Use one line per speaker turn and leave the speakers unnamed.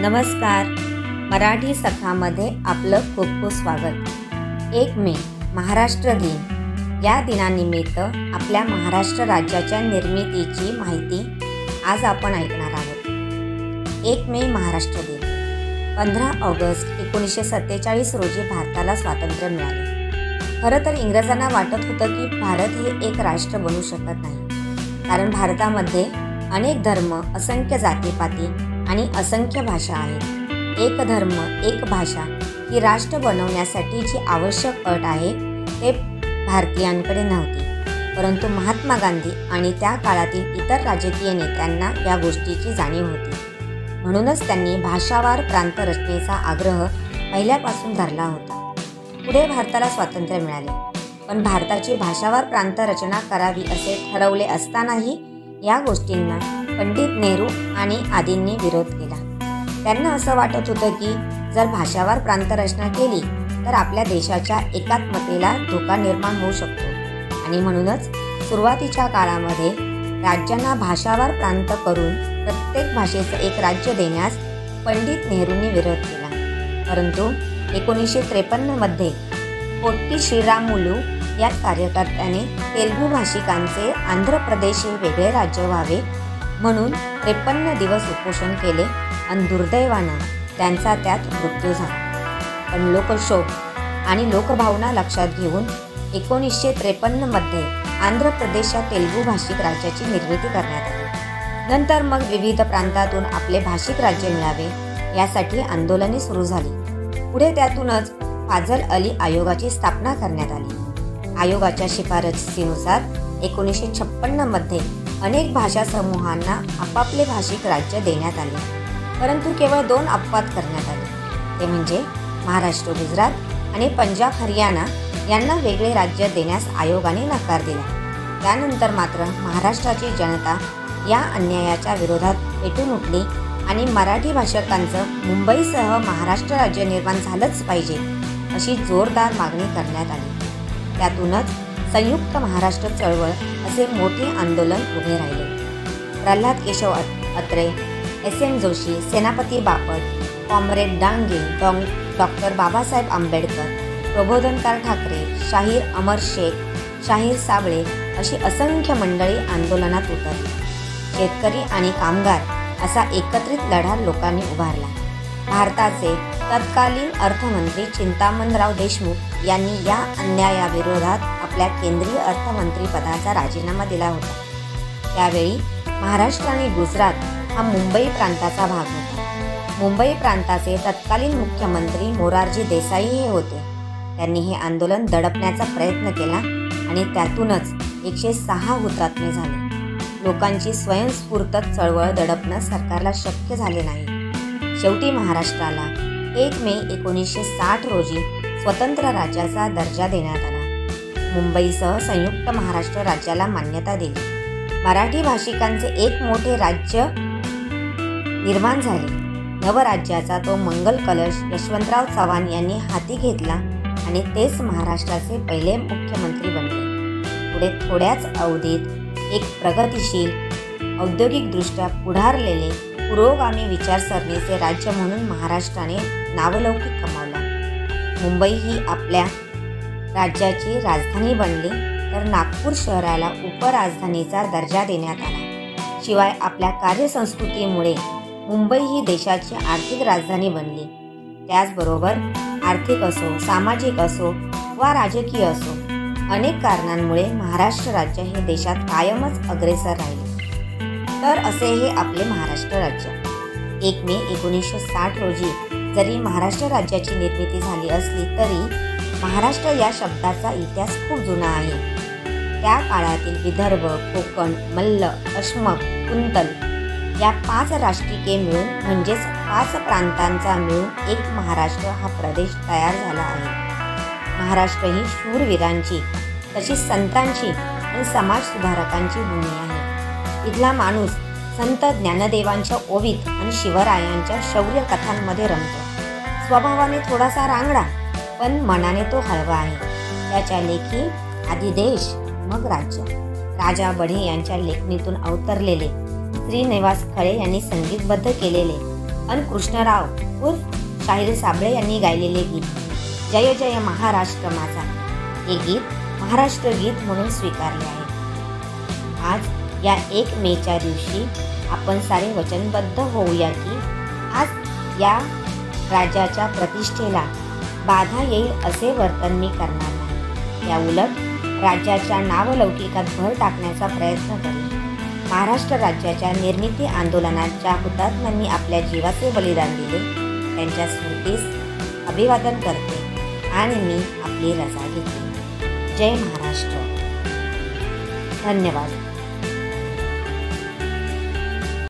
नमस्कार. मराठी सखामध्ये आपलं खूप खूप स्वागत. 1 मे महाराष्ट्र दिन. या दिनानिमित्त आपल्या महाराष्ट्र राज्याच्या निर्मितीची माहिती आज आपण ऐकणार आहोत. 1 मे महाराष्ट्र दिन. 15 ऑगस्ट 1947 रोजी भारताला स्वातंत्र्य मिळाले. खरं तर इंग्रजांना वाटत होतं की भारत हे एक राष्ट्र बनू शकत नाही, कारण भारतामध्ये अनेक धर्म, असंख्य जातीपाती आणि असंख्य भाषा आहेत. एक धर्म एक भाषा ही राष्ट्र बनवण्यासाठी जी आवश्यक अट आहे ते भारतीयांकडे नव्हती. परंतु महात्मा गांधी आणि त्या काळातील इतर राजकीय नेत्यांना या गोष्टीची जाणीव होती. म्हणूनच त्यांनी भाषावार प्रांत रचनेचा आग्रह पहिल्यापासून धरला होता. पुढे भारताला स्वातंत्र्य मिळाले, पण भारताची भाषावार प्रांत रचना करावी असे ठरवले असतानाही या गोष्टींना पंडित नेहरू आणि आदींनी विरोध केला. त्यांना असं वाटत होतं की जर भाषावार प्रांत रचना केली तर आपल्या देशाच्या एकात्मतेला धोका निर्माण होऊ शकतो, आणि म्हणूनच सुरुवातीच्या काळामध्ये राज्यांना भाषावार प्रांत करून प्रत्येक भाषेचं एक राज्य देण्यास पंडित नेहरूंनी विरोध केला. परंतु 1953 मध्ये पोट्टी श्रीरामुलू या कार्यकर्त्याने तेलुगू भाषिकांचे आंध्र प्रदेश हे वेगळे राज्य व्हावे म्हणून 53 दिवस उपोषण केले आणि दुर्दैवानं त्यांचा त्यात मृत्यू झाला. पण लोकशोक आणि लोकभावना लक्षात घेऊन 1953 मध्ये आंध्र प्रदेशच्या तेलुगू भाषिक राज्याची निर्मिती करण्यात आली. नंतर मग विविध प्रांतातून आपले भाषिक राज्य मिळावे यासाठी आंदोलने सुरू झाली. पुढे त्यातूनच फाजल अली आयोगाची स्थापना करण्यात आली. आयोगाच्या शिफारसीनुसार 1956 मध्ये अनेक भाषा समूहांना आपापले भाषिक राज्य देण्यात आले, परंतु केवळ 2 अपवाद करण्यात आले. ते म्हणजे महाराष्ट्र, गुजरात आणि पंजाब, हरियाणा यांना वेगळे राज्य देण्यास आयोगाने नकार दिला. त्यानंतर मात्र महाराष्ट्राची जनता या अन्यायाच्या विरोधात पेटून उठली आणि मराठी भाषकांचं मुंबईसह महाराष्ट्र राज्य निर्माण झालंच पाहिजे अशी जोरदार मागणी करण्यात आली. त्यातूनच संयुक्त महाराष्ट्र चळवळ असे मोठे आंदोलन उभे राहिले. प्रल्हाद केशव अत्रे, S.M. जोशी, सेनापती बापट, कॉम्रेड डांगे, डॉक्टर बाबासाहेब आंबेडकर, प्रबोधनकार ठाकरे, शाहीर अमर शेख, शाहीर साबळे अशी असंख्य मंडळी आंदोलनात उतरली. शेतकरी आणि कामगार असा एकत्रित लढा लोकांनी उभारला. भारताचे तत्कालीन अर्थमंत्री चिंतामणराव देशमुख यांनी या अन्यायाविरोधात आपल्या केंद्रीय अर्थमंत्री पदाचा राजीनामा दिला होता. त्यावेळी महाराष्ट्र आणि गुजरात हा मुंबई प्रांताचा भाग होता. मुंबई प्रांताचे तत्कालीन मुख्यमंत्री मोरारजी देसाई हे होते. त्यांनी हे आंदोलन दडपण्याचा प्रयत्न केला आणि त्यातूनच 106 हुतात्मे झाले. लोकांची स्वयंस्फूर्त चळवळ दडपणं सरकारला शक्य झाले नाही. शेवटी महाराष्ट्राला 1 मे 1960 रोजी स्वतंत्र राज्याचा दर्जा देण्यात आला. मुंबईसह संयुक्त महाराष्ट्र राज्याला मान्यता दिली. मराठी भाषिकांचे एक मोठे राज्य निर्माण झाले. नवराज्याचा तो मंगल कलश यशवंतराव चव्हाण यांनी हाती घेतला आणि तेच महाराष्ट्राचे पहिले मुख्यमंत्री बनले. पुढे थोड्याच अवधीत एक प्रगतिशील, औद्योगिकदृष्ट्या पुढारलेले, पुरोगामी विचारसरणीचे राज्य म्हणून महाराष्ट्राने नावलौकिक कमावला. मुंबई ही आपल्या राज्याची राजधानी बनली, तर नागपूर शहराला उपराजधानीचा दर्जा देण्यात आला. शिवाय आपल्या कार्यसंस्कृतीमुळे मुंबई ही देशाची आर्थिक राजधानी बनली. त्याचबरोबर आर्थिक असो, सामाजिक असो वा राजकीय असो, अनेक कारणांमुळे महाराष्ट्र राज्य हे देशात कायमच अग्रेसर राहिले. तर असे हे आपले महाराष्ट्र राज्य. 1 मे 1960 रोजी जरी महाराष्ट्र राज्याची निर्मिती झाली असली तरी महाराष्ट्र या शब्दाचा इतिहास खूप जुना आहे. त्या काळातील विदर्भ, कोकण, मल्ल, अशमक, कुंतल या 5 राष्ट्रीके मिळून म्हणजेच 5 प्रांतांचा मिळून एक महाराष्ट्र हा प्रदेश तयार झाला आहे. महाराष्ट्र ही शूरवीरांची, तशीच संतांची आणि समाजसुधारकांची भूमी आहे. इथला माणूस संत ज्ञानदेवांच्या ओवीत आणि शिवरायांच्या शौर्य कथांमध्ये रमतो. स्वभावाने थोडासा रांगडा, पण मनाने तो हळवा आहे. त्याच्या लेखी आधी देश मग राज्य. राजा बढे यांच्या लेखणीतून अवतरलेले, श्रीनिवास खळे यांनी संगीतबद्ध केलेले आणि कृष्णराव उर्फ शाहीर साबळे यांनी गायलेले गीत जय जय महाराष्ट्र माझा हे गीत महाराष्ट्र गीत म्हणून स्वीकारले आहे. आज या 1 मेच्या दिवशी आपण सारे वचनबद्ध होऊया की आज या राज्याच्या प्रतिष्ठेला बाधा येईल असे वर्तन मी करणार नाही. या उलट राज्याच्या नावलौकिकात भर टाकण्याचा प्रयत्न करेन. महाराष्ट्र राज्याच्या निर्मिती आंदोलनात ज्या हुतात्म्यांनी आपल्या जीवाचे बलिदान दिले त्यांच्या स्मृतीस अभिवादन करते आणि मी आपली रजा घेते. जय महाराष्ट्र. धन्यवाद.